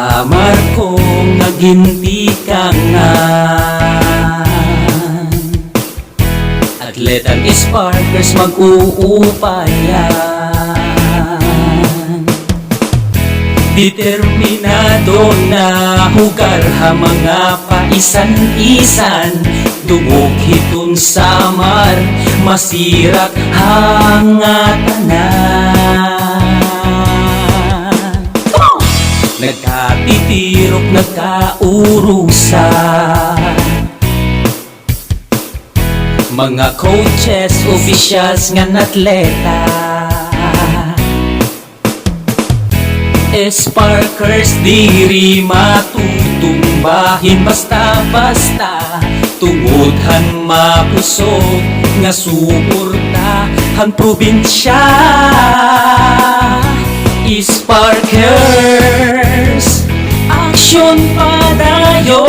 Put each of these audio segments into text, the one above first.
Samar kong nagintikangan, Atletang Sparkers mag-uupayan. Determinado na hugar ha mga paisan-isan, dugog hitong Samar, masirak hangatanan. Nagkatitirok, nagkaurusan, mga coaches, officials nga atleta. Sparkers diri matutumbahin basta-basta, tungodhan mapusog nga suportahan probinsya. Sparkers, aksyon padayon,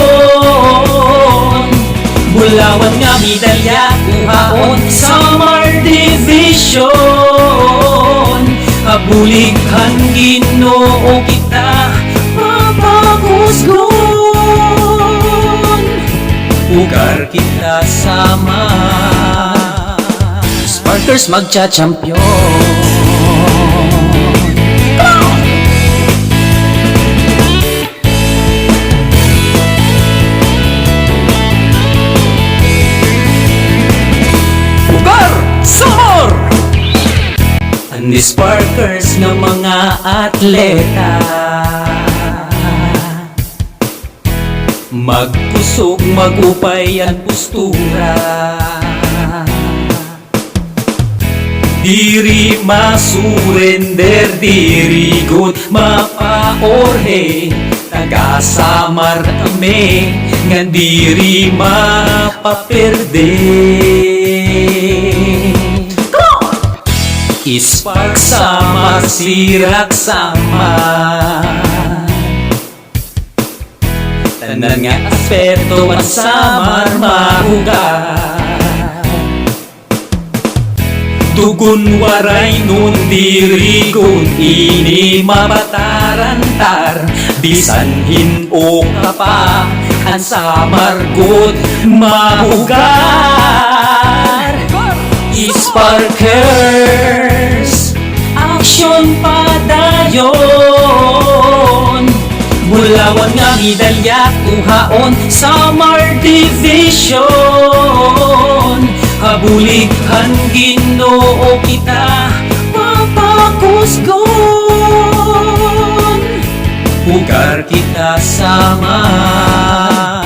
bulawan nga medalya kuhaon Samar Division. Kabulighan Ginoo kita mapagusgon, ugar kita Samar. Sparkers magcha-champion. Ni Sparkers nga mga atleta, magkusog, magupay ang postura. Diri masurrender, diri good mapaorhe, taga Samar kami nga diri mapaperde. Spark Samar, sirak Samar, tanan nga aspeto ang Samar mahugar. Dugun waray nun diri kun ini mabatarantar, bisan hin-o ka pa ang Samar good mahugar. Sparkers, aksyon padayon, bulawan nga medalya kuhaon Samar Division. Kabulighan Ginoo kita mapagusgon, ugar kita Samar.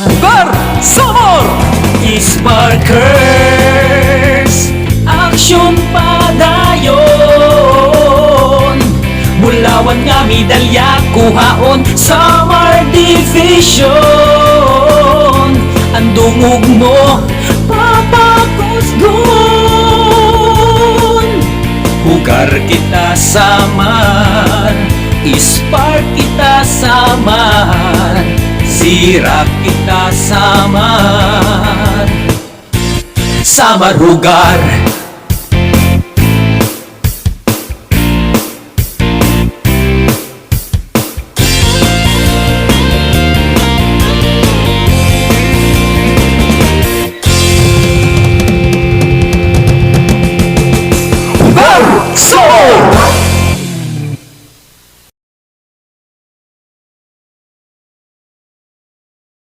Ugar Samar! Sparkers, aksyon padayon, bulawan nga medalya kuhaon Samar Division. Ang dungog mo papagusgon, ugar kita Samar. Spark kita Samar, sirak kita Samar. Samar hugar